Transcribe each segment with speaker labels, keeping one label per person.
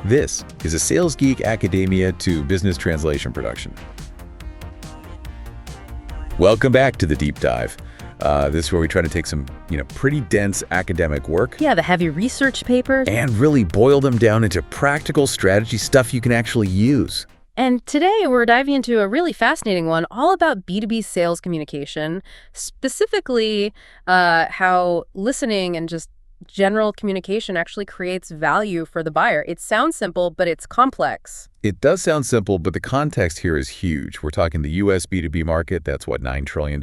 Speaker 1: This is a Sales Geek Academia to Business Translation production. Welcome back to the Deep Dive. This is where we try to take some, pretty dense academic work.
Speaker 2: Yeah, the heavy research papers.
Speaker 1: And really boil them down into practical strategy stuff you can actually use.
Speaker 2: And today we're diving into a really fascinating one all about B2B sales communication, specifically how listening and just general communication actually creates value for the buyer. It sounds simple, but it's complex.
Speaker 1: It does sound simple, but the context here is huge. We're talking the U.S. B2B market, that's what, $9 trillion?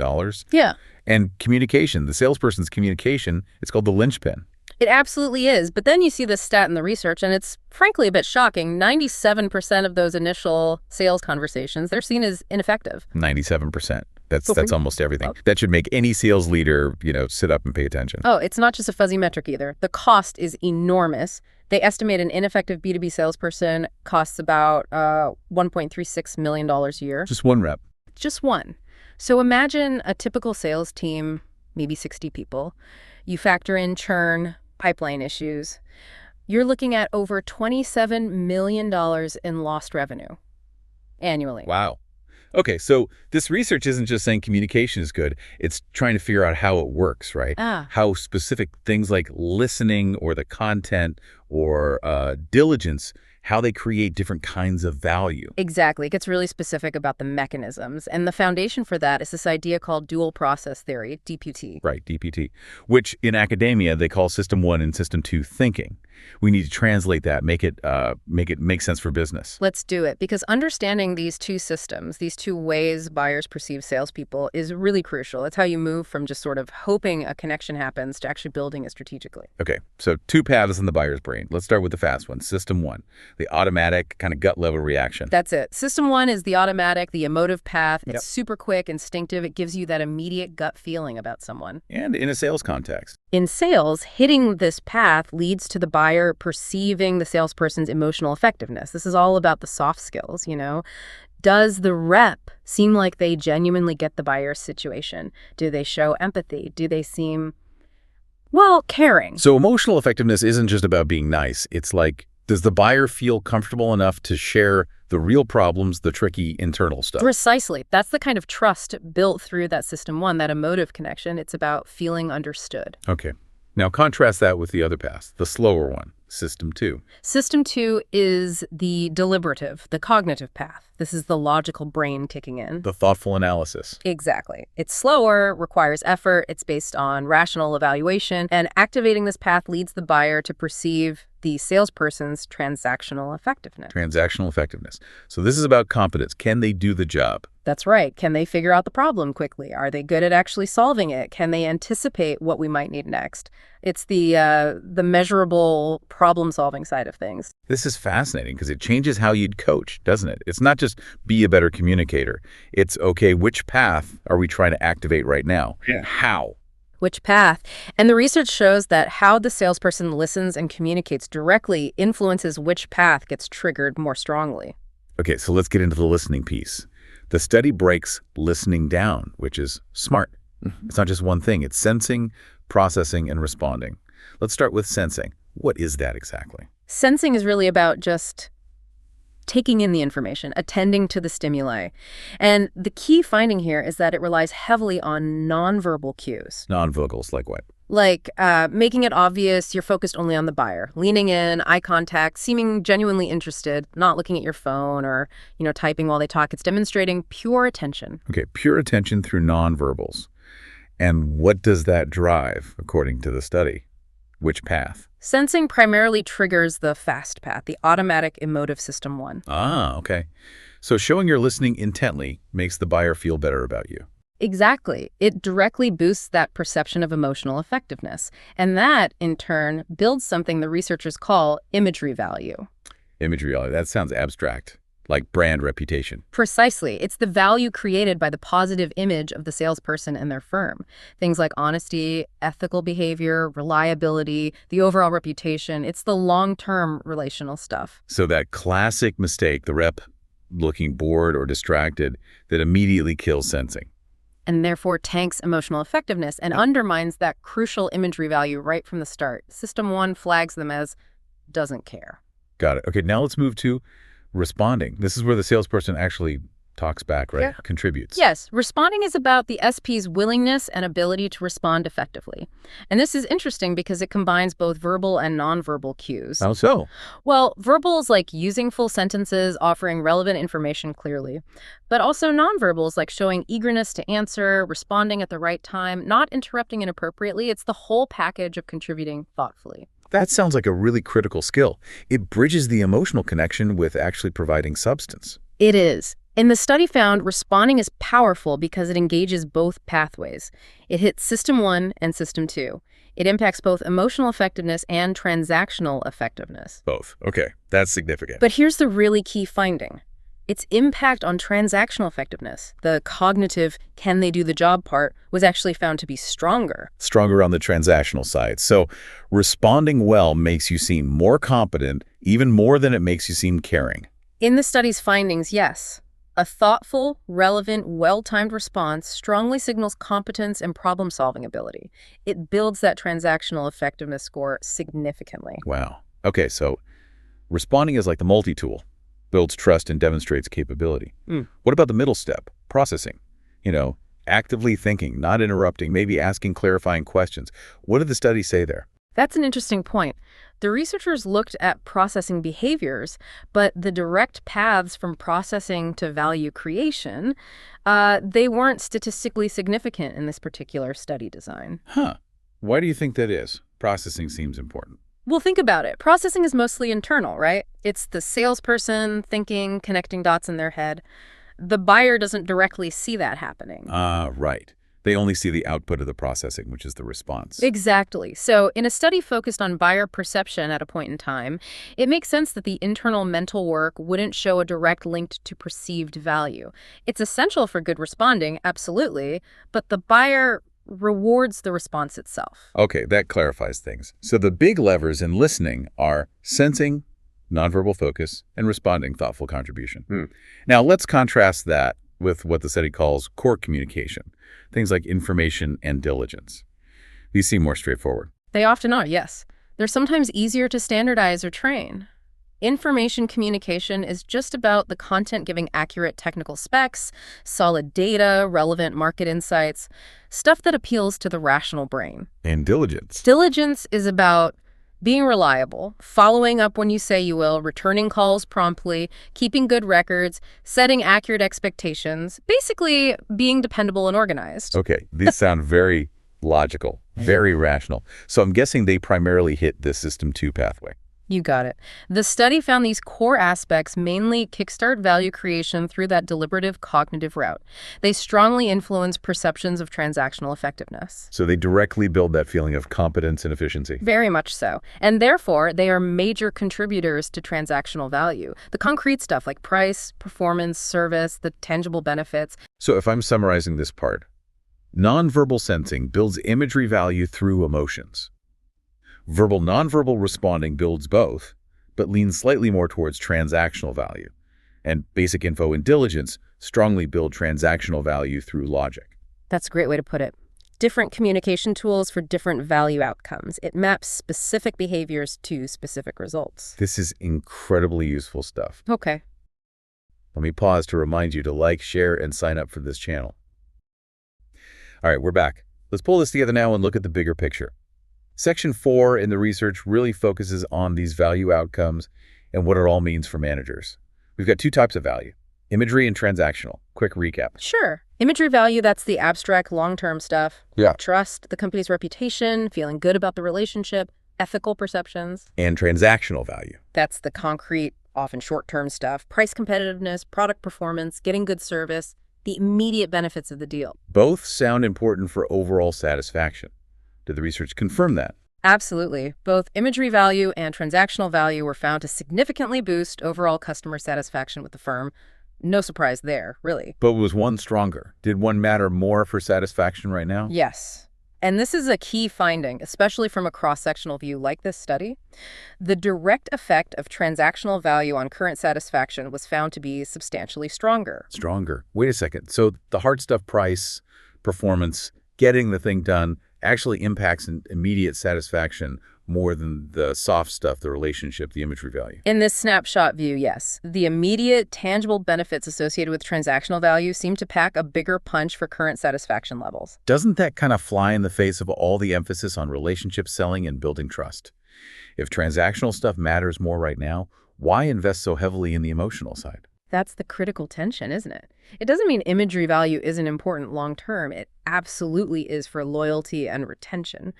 Speaker 2: Yeah. And
Speaker 1: communication, the salesperson's communication, it's called the linchpin.
Speaker 2: It absolutely is. But then you see this stat in the research, and it's frankly a bit shocking. 97% of those initial sales conversations, they're seen as ineffective.
Speaker 1: 97%. That's almost everything. That should make any sales leader, sit up and pay attention.
Speaker 2: Oh, it's not just a fuzzy metric either. The cost is enormous. They estimate an ineffective B2B salesperson costs about $1.36 million a year.
Speaker 1: Just one rep.
Speaker 2: Just one. So imagine a typical sales team, maybe 60 people. You factor in churn, pipeline issues. You're looking at over $27 million in lost revenue annually.
Speaker 1: Wow. Okay, so this research isn't just saying communication is good. It's trying to figure out how it works, right? How specific things like listening or the content or diligence, how they create different kinds of value.
Speaker 2: Exactly. It gets really specific about the mechanisms. And the foundation for that is this idea called dual process theory, DPT.
Speaker 1: Right, DPT, which in academia they call System 1 and System 2 thinking. We need to translate that, make it make sense for business.
Speaker 2: Let's do it, because understanding these two systems, these two ways buyers perceive salespeople is really crucial. It's how you move from just sort of hoping a connection happens to actually building it strategically.
Speaker 1: Okay, so two paths in the buyer's brain. Let's start with the fast one, System 1, the automatic kind of gut level reaction.
Speaker 2: That's it. System 1 is the automatic, the emotive path. It's super quick, instinctive. It gives you that immediate gut feeling about someone.
Speaker 1: And in a sales context.
Speaker 2: In sales, hitting this path leads to the buyer perceiving the salesperson's emotional effectiveness. This is all about the soft skills, Does the rep seem like they genuinely get the buyer's situation? Do they show empathy? Do they seem, caring?
Speaker 1: So emotional effectiveness isn't just about being nice. It's like, does the buyer feel comfortable enough to share the real problems, the tricky internal stuff?
Speaker 2: Precisely. That's the kind of trust built through that System 1, that emotive connection. It's about feeling understood.
Speaker 1: Okay. Now contrast that with the other path, the slower one, System 2.
Speaker 2: System 2 is the deliberative, the cognitive path. This is the logical brain kicking in.
Speaker 1: The thoughtful analysis.
Speaker 2: Exactly. It's slower, requires effort, it's based on rational evaluation, and activating this path leads the buyer to perceive the salesperson's transactional effectiveness.
Speaker 1: Transactional effectiveness. So this is about competence. Can they do the job?
Speaker 2: That's right. Can they figure out the problem quickly? Are they good at actually solving it? Can they anticipate what we might need next? It's the measurable problem-solving side of things.
Speaker 1: This is fascinating because it changes how you'd coach, doesn't it? It's not just be a better communicator. It's, okay, which path are we trying to activate right now?
Speaker 2: Yeah.
Speaker 1: How?
Speaker 2: Which path? And the research shows that how the salesperson listens and communicates directly influences which path gets triggered more strongly.
Speaker 1: Okay, so let's get into the listening piece. The study breaks listening down, which is smart. It's not just one thing. It's sensing, processing, and responding. Let's start with sensing. What is that exactly?
Speaker 2: Sensing is really about just taking in the information, attending to the stimuli. And the key finding here is that it relies heavily on nonverbal cues.
Speaker 1: Nonverbals, like what?
Speaker 2: Like making it obvious you're focused only on the buyer, leaning in, eye contact, seeming genuinely interested, not looking at your phone or, typing while they talk. It's demonstrating pure attention.
Speaker 1: Okay, pure attention through nonverbals. And what does that drive, according to the study? Which path?
Speaker 2: Sensing primarily triggers the fast path, the automatic emotive System 1.
Speaker 1: Ah, okay. So showing you're listening intently makes the buyer feel better about you.
Speaker 2: Exactly. It directly boosts that perception of emotional effectiveness. And that, in turn, builds something the researchers call imagery value.
Speaker 1: Imagery value, that sounds abstract, like brand reputation.
Speaker 2: Precisely. It's the value created by the positive image of the salesperson and their firm. Things like honesty, ethical behavior, reliability, the overall reputation. It's the long-term relational stuff.
Speaker 1: So that classic mistake, the rep looking bored or distracted, that immediately kills sensing.
Speaker 2: And therefore tanks emotional effectiveness and undermines that crucial imagery value right from the start. System 1 flags them as doesn't care.
Speaker 1: Got it. Okay, now let's move to responding. This is where the salesperson actually talks back, right?
Speaker 2: Yeah.
Speaker 1: Contributes.
Speaker 2: Yes, responding is about the SP's willingness and ability to respond effectively. And this is interesting because it combines both verbal and nonverbal cues.
Speaker 1: How so?
Speaker 2: Well, verbal is like using full sentences, offering relevant information clearly. But also nonverbal is like showing eagerness to answer, responding at the right time, not interrupting inappropriately. It's the whole package of contributing thoughtfully.
Speaker 1: That sounds like a really critical skill. It bridges the emotional connection with actually providing substance.
Speaker 2: It is. And the study found responding is powerful because it engages both pathways. It hits System 1 and System 2. It impacts both emotional effectiveness and transactional effectiveness.
Speaker 1: Both. Okay, that's significant.
Speaker 2: But here's the really key finding. Its impact on transactional effectiveness, the cognitive can they do the job part, was actually found to be stronger.
Speaker 1: Stronger on the transactional side. So responding well makes you seem more competent, even more than it makes you seem caring.
Speaker 2: In the study's findings, yes. A thoughtful, relevant, well-timed response strongly signals competence and problem-solving ability. It builds that transactional effectiveness score significantly.
Speaker 1: Wow. Okay, so responding is like the multi-tool. Builds trust and demonstrates capability. What about the middle step? Processing. Actively thinking, not interrupting, maybe asking clarifying questions. What did the study say there?
Speaker 2: That's an interesting point. The researchers looked at processing behaviors, but the direct paths from processing to value creation, they weren't statistically significant in this particular study design.
Speaker 1: Huh. Why do you think that is? Processing seems important.
Speaker 2: Well, think about it. Processing is mostly internal, right? It's the salesperson thinking, connecting dots in their head. The buyer doesn't directly see that happening.
Speaker 1: Right. They only see the output of the processing, which is the response.
Speaker 2: Exactly. So in a study focused on buyer perception at a point in time, it makes sense that the internal mental work wouldn't show a direct link to perceived value. It's essential for good responding, absolutely, but the buyer rewards the response itself.
Speaker 1: Okay, that clarifies things. So the big levers in listening are sensing, nonverbal focus, and responding, thoughtful contribution. Now, let's contrast that with what the study calls core communication, things like information and diligence. These seem more straightforward.
Speaker 2: They often are, yes. They're sometimes easier to standardize or train. Information communication is just about the content giving accurate technical specs, solid data, relevant market insights, stuff that appeals to the rational brain.
Speaker 1: And diligence.
Speaker 2: Diligence is about being reliable, following up when you say you will, returning calls promptly, keeping good records, setting accurate expectations, basically being dependable and organized.
Speaker 1: Okay, these sound very logical, very rational. So I'm guessing they primarily hit the System 2 pathway.
Speaker 2: You got it. The study found these core aspects mainly kickstart value creation through that deliberative cognitive route. They strongly influence perceptions of transactional effectiveness.
Speaker 1: So they directly build that feeling of competence and efficiency.
Speaker 2: Very much so. And therefore, they are major contributors to transactional value. The concrete stuff like price, performance, service, the tangible benefits.
Speaker 1: So if I'm summarizing this part, nonverbal sensing builds imagery value through emotions. Verbal-nonverbal responding builds both, but leans slightly more towards transactional value. And basic info and diligence strongly build transactional value through logic.
Speaker 2: That's a great way to put it. Different communication tools for different value outcomes. It maps specific behaviors to specific results.
Speaker 1: This is incredibly useful stuff.
Speaker 2: Okay.
Speaker 1: Let me pause to remind you to like, share, and sign up for this channel. All right, we're back. Let's pull this together now and look at the bigger picture. Section 4 in the research really focuses on these value outcomes and what it all means for managers. We've got two types of value, imagery and transactional. Quick recap.
Speaker 2: Sure. Imagery value, that's the abstract long-term stuff.
Speaker 1: Yeah.
Speaker 2: Trust, the company's reputation, feeling good about the relationship, ethical perceptions.
Speaker 1: And transactional value.
Speaker 2: That's the concrete, often short-term stuff, price competitiveness, product performance, getting good service, the immediate benefits of the deal.
Speaker 1: Both sound important for overall satisfaction. Did the research confirm that?
Speaker 2: Absolutely. Both imagery value and transactional value were found to significantly boost overall customer satisfaction with the firm. No surprise there, really.
Speaker 1: But was one stronger? Did one matter more for satisfaction right now?
Speaker 2: Yes. And this is a key finding, especially from a cross-sectional view like this study. The direct effect of transactional value on current satisfaction was found to be substantially stronger.
Speaker 1: Stronger. Wait a second. So the hard stuff, price, performance, getting the thing done, actually impacts immediate satisfaction more than the soft stuff, the relationship, the imagery value.
Speaker 2: In this snapshot view, yes. The immediate, tangible benefits associated with transactional value seem to pack a bigger punch for current satisfaction levels.
Speaker 1: Doesn't that kind of fly in the face of all the emphasis on relationship selling and building trust? If transactional stuff matters more right now, why invest so heavily in the emotional side?
Speaker 2: That's the critical tension, isn't it? It doesn't mean imagery value isn't important long-term. It absolutely is for loyalty and retention.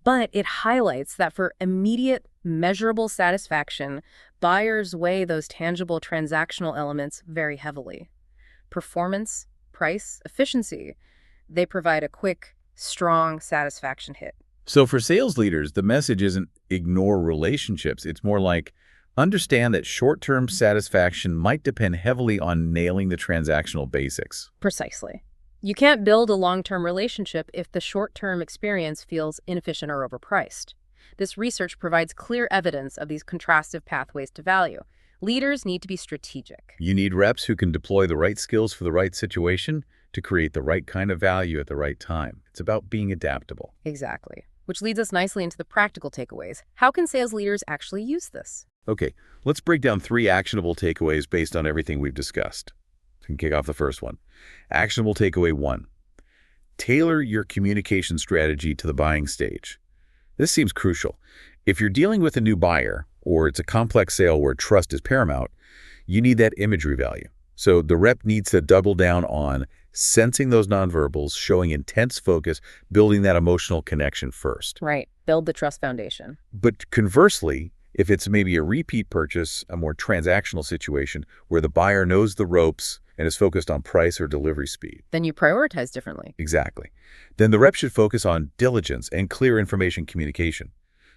Speaker 2: But it highlights that for immediate, measurable satisfaction, buyers weigh those tangible transactional elements very heavily. Performance, price, efficiency, they provide a quick, strong satisfaction hit.
Speaker 1: So for sales leaders, the message isn't ignore relationships. It's more like understand that short-term satisfaction might depend heavily on nailing the transactional basics.
Speaker 2: Precisely. You can't build a long-term relationship if the short-term experience feels inefficient or overpriced. This research provides clear evidence of these contrastive pathways to value. Leaders need to be strategic.
Speaker 1: You need reps who can deploy the right skills for the right situation to create the right kind of value at the right time. It's about being adaptable.
Speaker 2: Exactly. Which leads us nicely into the practical takeaways. How can sales leaders actually use this?
Speaker 1: Okay, let's break down 3 actionable takeaways based on everything we've discussed. We can kick off the first one. Actionable takeaway 1. Tailor your communication strategy to the buying stage. This seems crucial. If you're dealing with a new buyer, or it's a complex sale where trust is paramount, you need that imagery value. So the rep needs to double down on sensing those nonverbals, showing intense focus, building that emotional connection first.
Speaker 2: Right. Build the trust foundation.
Speaker 1: But conversely, if it's maybe a repeat purchase, a more transactional situation where the buyer knows the ropes and is focused on price or delivery speed.
Speaker 2: Then you prioritize differently.
Speaker 1: Exactly. Then the rep should focus on diligence and clear information communication.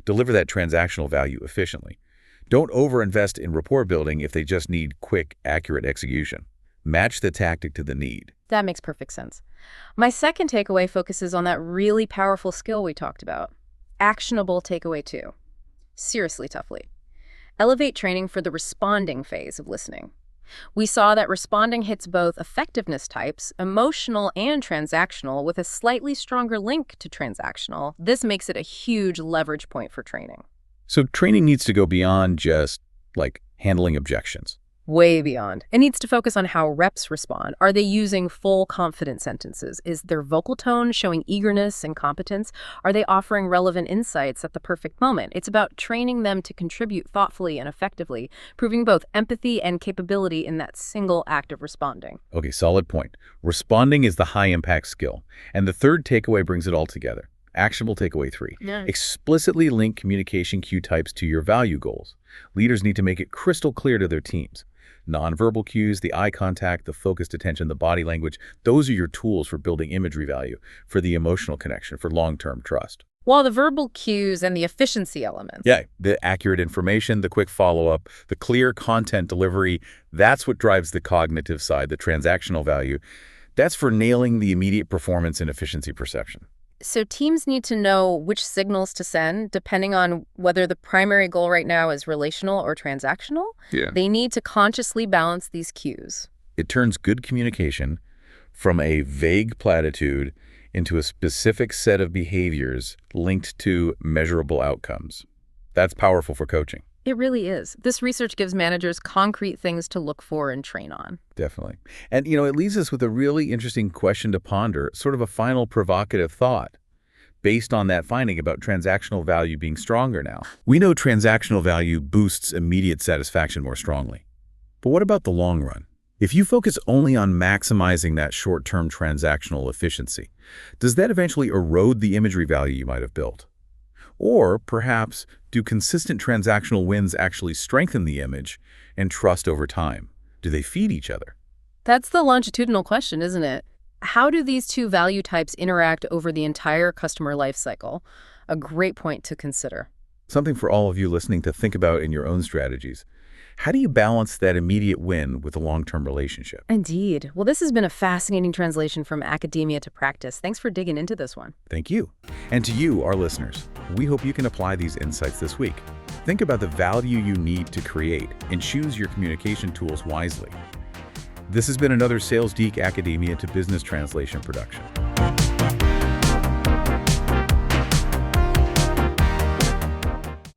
Speaker 1: Deliver that transactional value efficiently. Don't overinvest in rapport building if they just need quick, accurate execution. Match the tactic to the need.
Speaker 2: That makes perfect sense. My second takeaway focuses on that really powerful skill we talked about. Actionable takeaway 2. Seriously toughly. Elevate training for the responding phase of listening. We saw that responding hits both effectiveness types, emotional and transactional, with a slightly stronger link to transactional. This makes it a huge leverage point for training.
Speaker 1: So training needs to go beyond just, like, handling objections.
Speaker 2: Way beyond. It needs to focus on how reps respond. Are they using full, confident sentences? Is their vocal tone showing eagerness and competence? Are they offering relevant insights at the perfect moment? It's about training them to contribute thoughtfully and effectively, proving both empathy and capability in that single act of responding.
Speaker 1: Okay, solid point. Responding is the high-impact skill. And the third takeaway brings it all together. Actionable takeaway 3.
Speaker 2: Yeah.
Speaker 1: Explicitly link communication cue types to your value goals. Leaders need to make it crystal clear to their teams. Nonverbal cues, the eye contact, the focused attention, the body language, those are your tools for building imagery value, for the emotional connection, for long-term trust.
Speaker 2: While the verbal cues and the efficiency elements.
Speaker 1: Yeah, the accurate information, the quick follow-up, the clear content delivery, that's what drives the cognitive side, the transactional value. That's for nailing the immediate performance and efficiency perception.
Speaker 2: So teams need to know which signals to send depending on whether the primary goal right now is relational or transactional.
Speaker 1: Yeah.
Speaker 2: They need to consciously balance these cues.
Speaker 1: It turns good communication from a vague platitude into a specific set of behaviors linked to measurable outcomes. That's powerful for coaching.
Speaker 2: It really is. This research gives managers concrete things to look for and train on.
Speaker 1: Definitely. And, it leaves us with a really interesting question to ponder, sort of a final provocative thought based on that finding about transactional value being stronger now. We know transactional value boosts immediate satisfaction more strongly. But what about the long run? If you focus only on maximizing that short-term transactional efficiency, does that eventually erode the imagery value you might have built? Or perhaps, do consistent transactional wins actually strengthen the image and trust over time? Do they feed each other?
Speaker 2: That's the longitudinal question, isn't it? How do these two value types interact over the entire customer life cycle? A great point to consider.
Speaker 1: Something for all of you listening to think about in your own strategies. How do you balance that immediate win with a long-term relationship?
Speaker 2: Indeed. Well, this has been a fascinating translation from academia to practice. Thanks for digging into this one.
Speaker 1: Thank you. And to you, our listeners, we hope you can apply these insights this week. Think about the value you need to create and choose your communication tools wisely. This has been another Sales Geek Academia to Business Translation production.